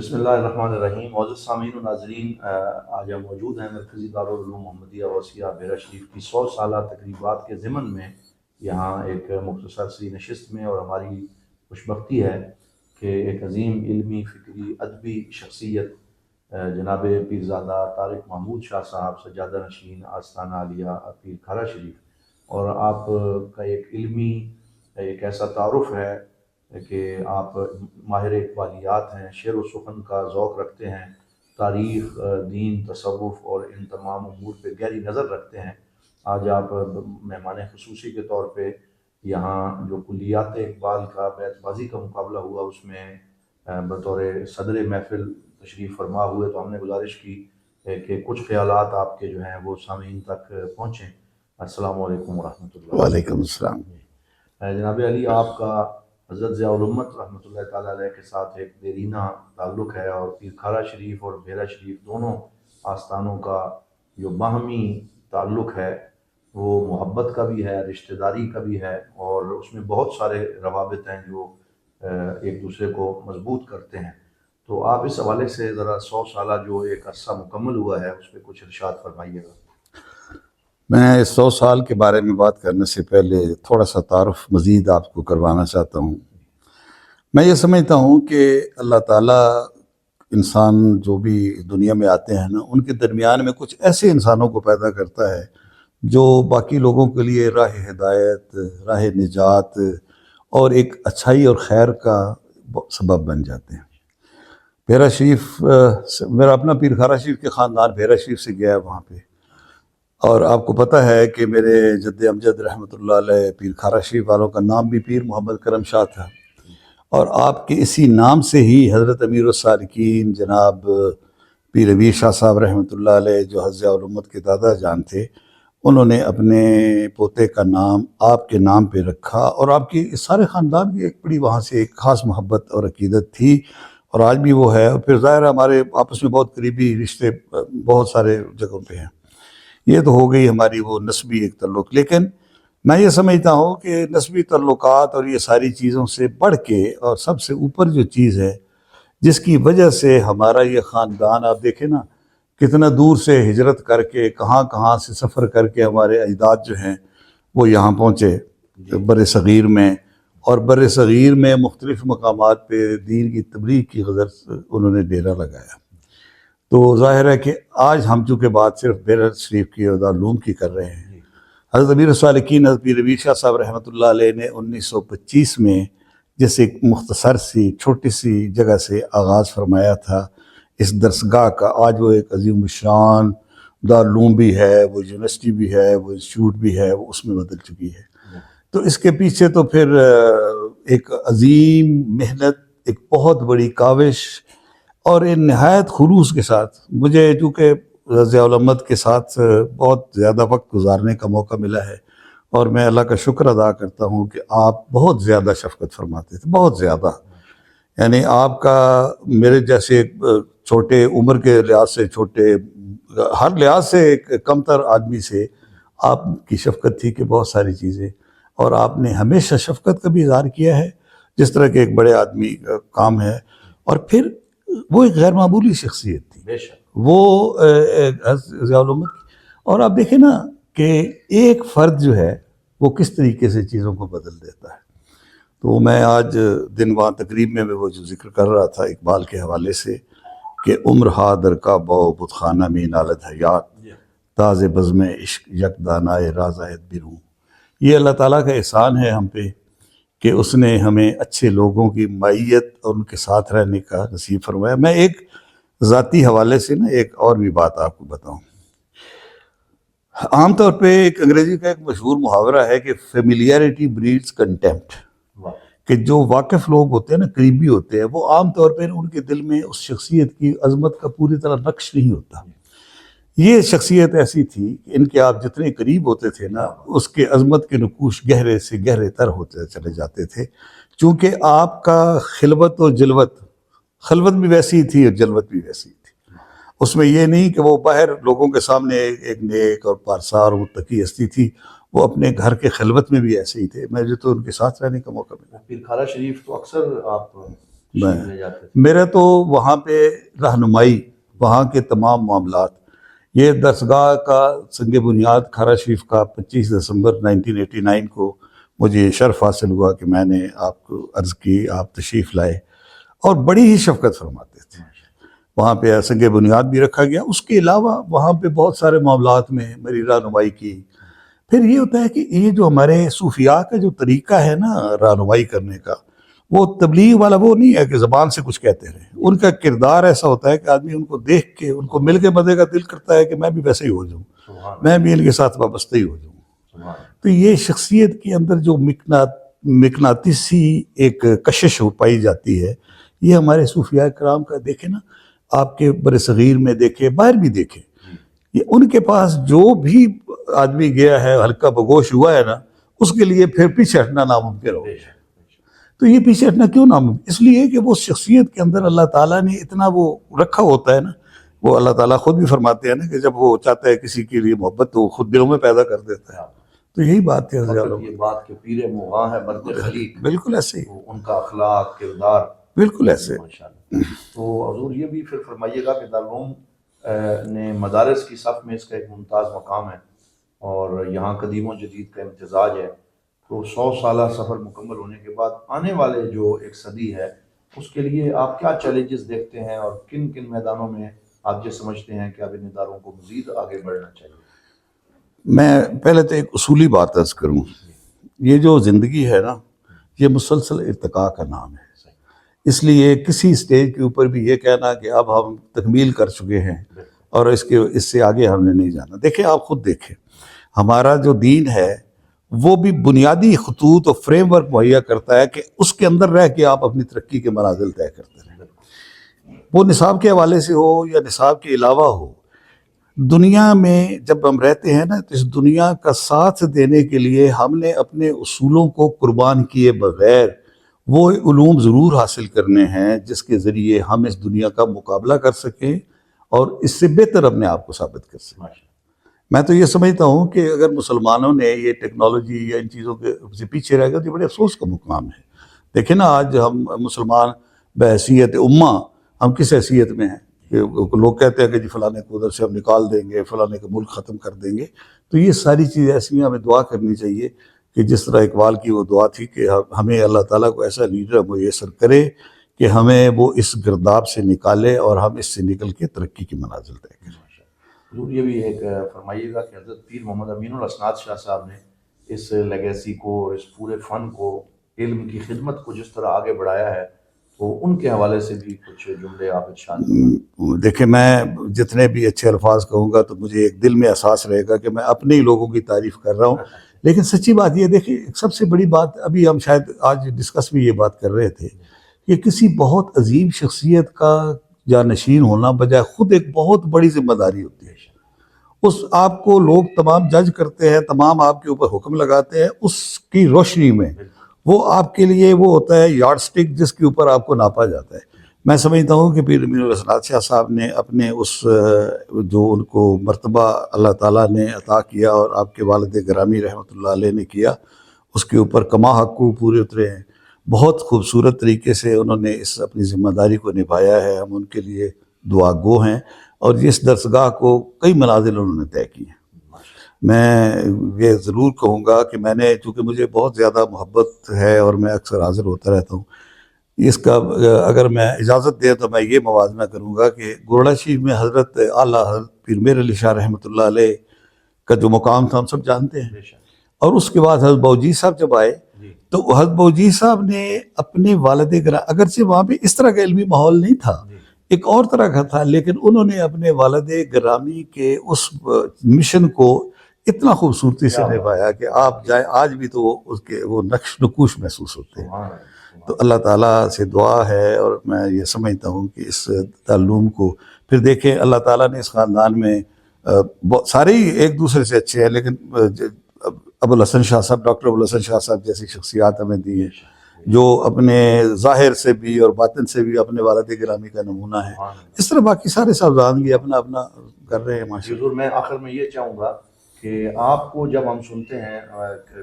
بسم اللہ الرحمن الرحیم۔ معزز سامعین و ناظرین، آج ہم موجود ہیں مرکزی دارالعلوم محمدیہ وسیع بیرا شریف کی 100 سالہ تقریبات کے ضمن میں یہاں ایک مختصر سی نشست میں، اور ہماری خوشبختی ہے کہ ایک عظیم علمی، فکری، ادبی شخصیت جناب پیرزادہ طارق محمود شاہ صاحب، سجادہ نشین آستانہ عالیہ پیر کھارا شریف، اور آپ کا ایک علمی ایک ایسا تعارف ہے کہ آپ ماہر اقبالیات ہیں، شعر و سخن کا ذوق رکھتے ہیں، تاریخ، دین، تصوف اور ان تمام امور پہ گہری نظر رکھتے ہیں۔ آج آپ مہمان خصوصی کے طور پہ یہاں جو کلیات اقبال کا بیت بازی کا مقابلہ ہوا اس میں بطور صدر محفل تشریف فرما ہوئے، تو ہم نے گزارش کی کہ کچھ خیالات آپ کے جو ہیں وہ سامعین تک پہنچیں۔ السلام علیکم ورحمۃ اللہ۔ وعلیکم السلام۔ جناب علی، آپ کا حضرت ضیاء الامت رحمۃ اللہ تعالیٰ علیہ کے ساتھ ایک دیرینہ تعلق ہے، اور پیر کھارا شریف اور بیرا شریف دونوں آستانوں کا جو باہمی تعلق ہے وہ محبت کا بھی ہے، رشتہ داری کا بھی ہے، اور اس میں بہت سارے روابط ہیں جو ایک دوسرے کو مضبوط کرتے ہیں۔ تو آپ اس حوالے سے ذرا 100 سالہ جو ایک عرصہ مکمل ہوا ہے اس پہ کچھ ارشاد فرمائیے گا۔ میں 100 سال کے بارے میں بات کرنے سے پہلے تھوڑا سا تعارف مزید آپ کو کروانا چاہتا ہوں۔ میں یہ سمجھتا ہوں کہ اللہ تعالیٰ انسان جو بھی دنیا میں آتے ہیں نا، ان کے درمیان میں کچھ ایسے انسانوں کو پیدا کرتا ہے جو باقی لوگوں کے لیے راہ ہدایت، راہ نجات اور ایک اچھائی اور خیر کا سبب بن جاتے ہیں۔ بیرا شریف، میرا اپنا پیر کھارا شریف کے خاندان بیرا شریف سے گیا ہے وہاں پہ، اور آپ کو پتہ ہے کہ میرے جد امجد رحمۃ اللہ علیہ پیر کھارا شریف والوں کا نام بھی پیر محمد کرم شاہ تھا، اور آپ کے اسی نام سے ہی حضرت امیر السالکین جناب پیر امیر شاہ صاحب رحمۃ اللہ علیہ، جو حضرت ضیاء الامت کے دادا جان تھے، انہوں نے اپنے پوتے کا نام آپ کے نام پہ رکھا، اور آپ کی سارے خاندان کی ایک بڑی وہاں سے ایک خاص محبت اور عقیدت تھی، اور آج بھی وہ ہے۔ اور پھر ظاہر ہمارے آپس میں بہت قریبی رشتے بہت سارے جگہوں پہ ہیں۔ یہ تو ہو گئی ہماری وہ نسبی ایک تعلق، لیکن میں یہ سمجھتا ہوں کہ نسبی تعلقات اور یہ ساری چیزوں سے بڑھ کے اور سب سے اوپر جو چیز ہے جس کی وجہ سے ہمارا یہ خاندان، آپ دیکھیں نا کتنا دور سے ہجرت کر کے، کہاں کہاں سے سفر کر کے ہمارے اجداد جو ہیں وہ یہاں پہنچے بر صغیر میں، اور بر صغیر میں مختلف مقامات پہ دین کی تبلیغ کی غرض سے انہوں نے ڈیرا لگایا۔ تو ظاہر ہے کہ آج ہم چونکہ بات صرف بیرا شریف کی اور دارالعلوم کی کر رہے ہیں، حضرت امیر السالکین حضرت پیر امیر شاہ صاحب رحمۃ اللہ علیہ نے 1925 میں جس ایک مختصر سی چھوٹی سی جگہ سے آغاز فرمایا تھا اس درسگاہ کا، آج وہ ایک عظیم الشان دارالعلوم بھی ہے، وہ یونیورسٹی بھی ہے، وہ انسٹیٹیوٹ بھی ہے، وہ اس میں بدل چکی ہے۔ تو اس کے پیچھے تو پھر ایک عظیم محنت، ایک بہت بڑی کاوش، اور ایک نہایت خلوص کے ساتھ مجھے چونکہ ضیاء الامت کے ساتھ بہت زیادہ وقت گزارنے کا موقع ملا ہے، اور میں اللہ کا شکر ادا کرتا ہوں کہ آپ بہت زیادہ شفقت فرماتے تھے، بہت زیادہ، یعنی آپ کا میرے جیسے چھوٹے عمر کے لحاظ سے، چھوٹے ہر لحاظ سے ایک کم تر آدمی سے آپ کی شفقت تھی کہ بہت ساری چیزیں، اور آپ نے ہمیشہ شفقت کا بھی اظہار کیا ہے جس طرح کہ ایک بڑے آدمی کا کام ہے۔ اور پھر وہ ایک غیر معمولی شخصیت تھی، بے شک وہ ضیاء الامت کی، اور آپ دیکھیں نا کہ ایک فرد جو ہے وہ کس طریقے سے چیزوں کو بدل دیتا ہے۔ تو میں آج دن وہاں تقریب میں وہ جو ذکر کر رہا تھا اقبال کے حوالے سے کہ عمر ہا در کا بو بت خانہ میں نالت حیات، تاز بزم عشق یک دانائے رازایت بروں، یہ اللہ تعالیٰ کا احسان ہے ہم پہ کہ اس نے ہمیں اچھے لوگوں کی معیت اور ان کے ساتھ رہنے کا نصیب فرمایا۔ میں ایک ذاتی حوالے سے نا ایک اور بھی بات آپ کو بتاؤں۔ عام طور پہ ایک انگریزی کا ایک مشہور محاورہ ہے کہ فیملیئرٹی بریڈز کنٹیمپٹ، کہ جو واقف لوگ ہوتے ہیں نا، قریبی ہوتے ہیں، وہ عام طور پہ ان کے دل میں اس شخصیت کی عظمت کا پوری طرح نقش نہیں ہوتا۔ یہ شخصیت ایسی تھی کہ ان کے آپ جتنے قریب ہوتے تھے نا، اس کے عظمت کے نقوش گہرے سے گہرے تر ہوتے چلے جاتے تھے، چونکہ آپ کا خلوت و جلوت، خلوت بھی ویسی تھی اور جلوت بھی ویسی تھی۔ اس میں یہ نہیں کہ وہ باہر لوگوں کے سامنے ایک نیک اور پارسا اور متقی ہستی تھی، وہ اپنے گھر کے خلوت میں بھی ایسے ہی تھے۔ مجھے تو ان کے ساتھ رہنے کا موقع ملا۔ پیر کھارا شریف تو اکثر آپ تشریف لے جاتے تھے؟ میرا تو وہاں پہ رہنمائی، وہاں کے تمام معاملات، یہ درسگاہ کا سنگ بنیاد کھارا شریف کا 25 دسمبر 1989 کو مجھے شرف حاصل ہوا کہ میں نے آپ کو عرض کی، آپ تشریف لائے اور بڑی ہی شفقت فرماتے تھے. وہاں پہ سنگ بنیاد بھی رکھا گیا. اس کے علاوہ وہاں پہ بہت سارے معاملات میں میری رہنمائی کی. پھر یہ ہوتا ہے کہ یہ جو ہمارے صوفیاء کا جو طریقہ ہے نا رہنمائی کرنے کا، وہ تبلیغ والا وہ نہیں ہے کہ زبان سے کچھ کہتے رہے. ان کا کردار ایسا ہوتا ہے کہ آدمی ان کو دیکھ کے، ان کو مل کے مزے کا دل کرتا ہے کہ میں بھی ویسے ہی ہو جاؤں، میں بھی ان کے ساتھ وابستہ ہی ہو جاؤں. تو یہ شخصیت کے اندر جو مقناطیسی ایک کشش پائی جاتی ہے، یہ ہمارے صوفیاء کرام کا دیکھیں نا، آپ کے بر صغیر میں دیکھیں، باہر بھی دیکھیں، یہ ان کے پاس جو بھی آدمی گیا ہے ہلکا بگوش ہوا ہے نا، اس کے لیے پھر پیچھے ہٹنا ناممکن ہو گیا. تو یہ پیچھے ہٹنا کیوں ناممکن؟ اس لیے کہ وہ شخصیت کے اندر اللہ تعالیٰ نے اتنا وہ رکھا ہوتا ہے نا. وہ اللہ تعالیٰ خود بھی فرماتے ہیں نا کہ جب وہ چاہتا ہے کسی کے لیے محبت تو وہ خود دلوں میں پیدا کر دیتا ہے. تو یہی بات ہے. یہ بات کہ پیر مغاں ہے مرد خلیق، بالکل ایسے ہی، ان کا اخلاق، کردار بالکل ایسے. ماشاءاللہ. تو حضور یہ بھی پھر فرمائیے گا کہ دارالعلوم نے مدارس کی صف میں اس کا ایک ممتاز مقام ہے اور یہاں قدیم و جدید کا امتزاج ہے. تو 100 سالہ سفر مکمل ہونے کے بعد آنے والے جو ایک صدی ہے، اس کے لیے آپ کیا چیلنجز دیکھتے ہیں اور کن کن میدانوں میں آپ یہ سمجھتے ہیں کہ اب ان اداروں کو مزید آگے بڑھنا چاہیے؟ میں پہلے تو ایک اصولی بات عرض کروں. یہ جو زندگی ہے نا، یہ مسلسل ارتقاء کا نام ہے. اس لیے کسی سٹیج کے اوپر بھی یہ کہنا کہ اب ہم تکمیل کر چکے ہیں اور اس سے آگے ہم نے نہیں جانا. دیکھیں، آپ خود دیکھیں، ہمارا جو دین ہے وہ بھی بنیادی خطوط اور فریم ورک مہیا کرتا ہے کہ اس کے اندر رہ کے آپ اپنی ترقی کے منازل طے کرتے رہیں. وہ نصاب کے حوالے سے ہو یا نصاب کے علاوہ ہو. دنیا میں جب ہم رہتے ہیں نا، تو اس دنیا کا ساتھ دینے کے لیے ہم نے اپنے اصولوں کو قربان کیے بغیر وہ علوم ضرور حاصل کرنے ہیں جس کے ذریعے ہم اس دنیا کا مقابلہ کر سکیں اور اس سے بہتر اپنے آپ کو ثابت کر سکیں. میں تو یہ سمجھتا ہوں کہ اگر مسلمانوں نے یہ ٹیکنالوجی یا ان چیزوں کے سے پیچھے رہ گئے تو یہ بڑے افسوس کا مقام ہے. دیکھیں نا، آج ہم مسلمان بحیثیت امہ ہم کس حیثیت میں ہیں کہ لوگ کہتے ہیں کہ جی فلانے کو ادھر سے ہم نکال دیں گے، فلانے کا ملک ختم کر دیں گے. تو یہ ساری چیزیں ایسی ہیں، ہمیں دعا کرنی چاہیے کہ جس طرح اقبال کی وہ دعا تھی کہ ہمیں اللہ تعالیٰ کو ایسا لیڈر میسر کرے کہ ہمیں وہ اس گرداب سے نکالے اور ہم اس سے نکل کے ترقی کی منازل طے کریں. حضور یہ بھی ایک فرمائیے گا کہ حضرت پیر محمد امین الاسناد شاہ صاحب نے اس لیگیسی کو اور اس پورے فن کو، علم کی خدمت کو جس طرح آگے بڑھایا ہے، تو ان کے حوالے سے بھی کچھ جملے آپ ارشاد کریں. دیکھیں، میں جتنے بھی اچھے الفاظ کہوں گا تو مجھے ایک دل میں احساس رہے گا کہ میں اپنے ہی لوگوں کی تعریف کر رہا ہوں. لیکن سچی بات یہ، دیکھیں، سب سے بڑی بات، ابھی ہم شاید آج ڈسکس بھی یہ بات کر رہے تھے کہ کسی بہت عظیم شخصیت کا جانشین ہونا بجائے خود ایک بہت بڑی ذمہ داری ہوتی ہے. اس آپ کو لوگ تمام جج کرتے ہیں، تمام آپ کے اوپر حکم لگاتے ہیں، اس کی روشنی میں وہ آپ کے لیے وہ ہوتا ہے یارڈ سٹک جس کے اوپر آپ کو ناپا جاتا ہے. میں سمجھتا ہوں کہ پیر امین الاسناد شاہ صاحب نے اپنے اس جو ان کو مرتبہ اللہ تعالیٰ نے عطا کیا اور آپ کے والد گرامی رحمۃ اللہ علیہ نے کیا، اس کے اوپر کما حقو پورے اترے ہیں. بہت خوبصورت طریقے سے انہوں نے اس اپنی ذمہ داری کو نبھایا ہے. ہم ان کے لیے دعا گو ہیں اور اس درسگاہ کو کئی منازل انہوں نے طے کی ہیں. میں یہ ضرور کہوں گا کہ میں نے، چونکہ مجھے بہت زیادہ محبت ہے اور میں اکثر حاضر ہوتا رہتا ہوں، اس کا اگر میں اجازت دے تو میں یہ موازنہ کروں گا کہ گورڑا شریف میں حضرت اعلیٰ حضرت پیر میر علی شاہ رحمۃ اللہ علیہ کا جو مقام تھا ہم سب جانتے ہیں. اور اس کے بعد حضرت بہوجی صاحب جب آئے تو حضرت بہوجی صاحب نے اپنے والد گرامی، اگرچہ وہاں پہ اس طرح کا علمی ماحول نہیں تھا، ایک اور طرح کا تھا، لیکن انہوں نے اپنے والد گرامی کے اس مشن کو اتنا خوبصورتی سے نبھایا کہ آپ جائیں آج بھی تو اس کے وہ نقش نقوش محسوس ہوتے ہیں. تو اللہ تعالیٰ سے دعا ہے اور میں یہ سمجھتا ہوں کہ اس تعلم کو پھر دیکھیں، اللہ تعالیٰ نے اس خاندان میں سارے ہی ایک دوسرے سے اچھے ہیں، لیکن ابوالحسن شاہ صاحب، ڈاکٹر ابوالحسن شاہ صاحب جیسی شخصیات ہمیں دی ہیں جو اپنے ظاہر سے بھی اور باطن سے بھی اپنے والد گرامی کا نمونہ ہے. اس طرح باقی سارے صاحبزادگی بھی اپنا اپنا کر رہے ہیں. حضور میں آخر میں یہ چاہوں گا کہ آپ کو جب ہم سنتے ہیں،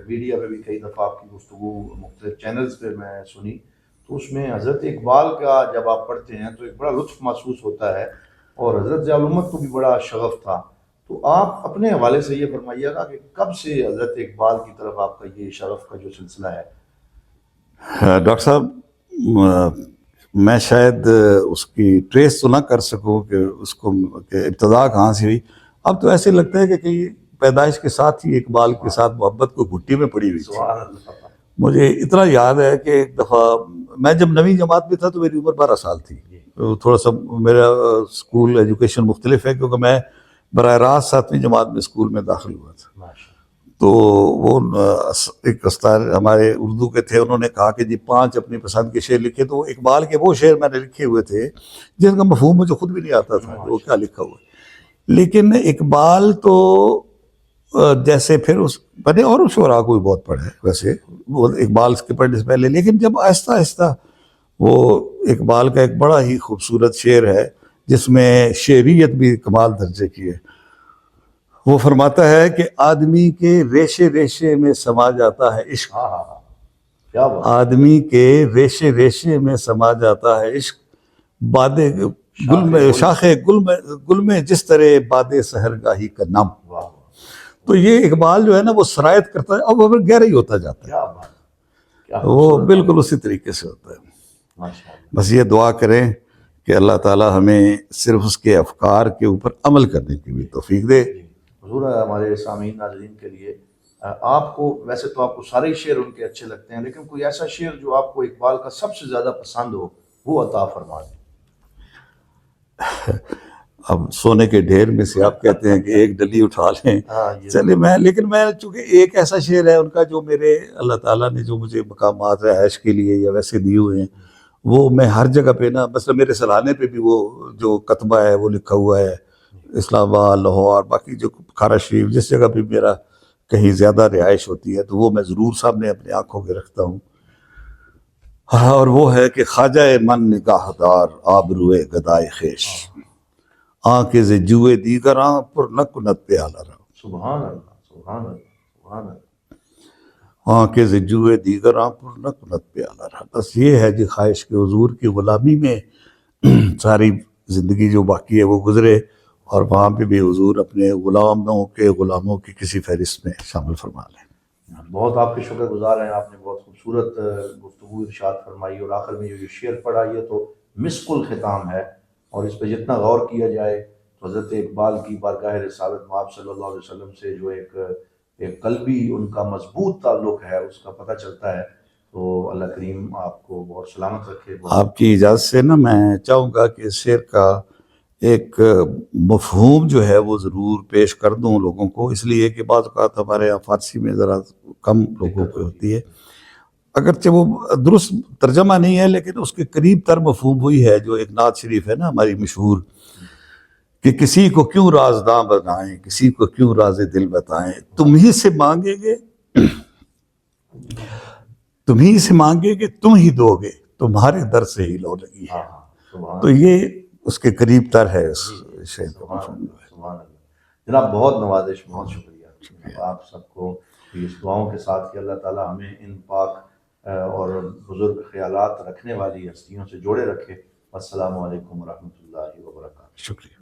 میڈیا پہ بھی کئی دفعہ آپ کی گفتگو مختلف چینلز پہ میں سنی، تو اس میں حضرت اقبال کا جب آپ پڑھتے ہیں تو ایک بڑا لطف محسوس ہوتا ہے، اور حضرت ضیاء الامت کو بھی بڑا شغف تھا. تو آپ اپنے حوالے سے یہ فرمائیے گا کہ کب سے حضرت اقبال کی طرف آپ کا یہ شغف کا جو سلسلہ ہے؟ ڈاکٹر صاحب میں شاید اس کی ٹریس تو نہ کر سکوں کہ اس کو کہ ابتدا کہاں سے ہوئی. اب تو ایسے لگتا ہے کہ کہیں پیدائش کے ساتھ ہی اقبال کے ساتھ محبت کو گھٹی میں پڑی ہوئی تھی. سبحان اللہ. مجھے اتنا یاد ہے کہ ایک دفعہ میں جب 9ویں جماعت میں تھا تو میری عمر 12 سال تھی. تھوڑا سا میرا اسکول ایجوکیشن مختلف ہے کیونکہ میں براہ راست 7ویں جماعت میں اسکول میں داخل ہوا تھا. ماشاء تو وہ ایک استاد ہمارے اردو کے تھے، انہوں نے کہا کہ جی 5 اپنی پسند کے شعر لکھے. تو اقبال کے وہ شعر میں نے لکھے ہوئے تھے جن کا مفہوم مجھے خود بھی نہیں آتا تھا کہ وہ کیا لکھا ہوا ہے. لیکن اقبال تو جیسے پھر اس بنے اور شعراء کو بھی بہت پڑھے ویسے وہ اقبال کے پڑھنے سے پہلے، لیکن جب آہستہ آہستہ وہ اقبال کا ایک بڑا ہی خوبصورت شعر ہے جس میں شعریت بھی کمال درجے کی ہے. وہ فرماتا ہے کہ آدمی کے ریشے ریشے میں سما جاتا ہے عشق. ہاں ہاں ہاں، کیا بات. آدمی کے ریشے ریشے میں سما جاتا ہے عشق، باد گل میں شاخ گل میں جس طرح باد سحرگاہی کا نام. واہ واہ، تو یہ اقبال جو ہے نا وہ سرایت کرتا ہے، اب وہ گہرا ہی ہوتا جاتا ہے. کیا بات، کیا وہ بالکل اسی طریقے سے ہوتا ہے. ماشاء اللہ. بس یہ دعا کریں کہ اللہ تعالیٰ ہمیں صرف اس کے افکار کے اوپر عمل کرنے کی بھی توفیق دے. حضور ہمارے سامعین ناظرین کے لیے آپ کو ویسے تو آپ کو سارے شعر ان کے اچھے لگتے ہیں، لیکن کوئی ایسا شعر جو آپ کو اقبال کا سب سے زیادہ پسند ہو وہ عطا فرما دیں. اب سونے کے ڈھیر میں سے آپ کہتے ہیں کہ ایک ڈلی اٹھا لیں. چلے لیکن میں چونکہ ایک ایسا شعر ہے ان کا جو میرے اللہ تعالیٰ نے جو مجھے مقامات رہائش کے لیے یا ویسے دیے ہوئے ہیں، وہ میں ہر جگہ پہ نا، مثلا میرے سلانے پہ بھی وہ جو کتبہ ہے وہ لکھا ہوا ہے، اسلام آباد، لاہور، باقی جو کھارا شریف، جس جگہ پہ میرا کہیں زیادہ رہائش ہوتی ہے تو وہ میں ضرور سامنے اپنے آنکھوں کے رکھتا ہوں. اور وہ ہے کہ خواجہ من نگاہ دار آبروئے گدائے خیش، آنکھ ز جوئے دیگراں پر نہ کنت پیالہ را. سبحان اللہ، سبحان اللہ، سبحان اللہ. آنکھ ز جوئے دیگراں پر نہ کنت پیالہ را. بس یہ ہے جی خواہش کہ حضور کی غلامی میں ساری زندگی جو باقی ہے وہ گزرے، اور وہاں پہ بھی حضور اپنے غلاموں کی کسی فہرست میں شامل فرما لیں. بہت آپ کے شکر گزار ہیں، آپ نے بہت خوبصورت گفتگو ارشاد فرمائی، اور آخر میں جو یہ شعر پڑھا یہ تو مسک الختام ہے، اور اس پہ جتنا غور کیا جائے تو حضرت اقبال کی بارگاہ رسالت مآب صلی اللہ علیہ وسلم سے جو ایک قلبی ان کا مضبوط تعلق ہے اس کا پتہ چلتا ہے. تو اللہ کریم آپ کو بہت سلامت رکھے. آپ کی اجازت سے نا میں چاہوں گا کہ اس شعر کا ایک مفہوم جو ہے وہ ضرور پیش کر دوں لوگوں کو، اس لیے کہ بعض اوقات ہمارے یہاں فارسی میں ذرا کم لوگوں کو ہوتی ہے، اگرچہ وہ درست ترجمہ نہیں ہے لیکن اس کے قریب تر مفہوم وہی ہے جو ایک نعت شریف ہے نا ہماری مشہور، کہ کسی کو کیوں رازداں بنائیں، کسی کو کیوں راز دل بتائیں، تم ہی سے مانگیں گے تم ہی سے مانگے کہ تم ہی دو گے، تمہارے در سے ہی لو لگی ہے. تو یہ اس کے قریب تر ہے اس شعر کا مفہوم. سبحان اللہ. جناب بہت نوازش، بہت شکریہ آپ سب کو اس دعاؤں کے ساتھ کہ اللہ تعالیٰ ہمیں ان پاک اور بزرگ خیالات رکھنے والی ہستیوں سے جوڑے رکھے. السلام علیکم ورحمۃ اللہ وبرکاتہ. شکریہ.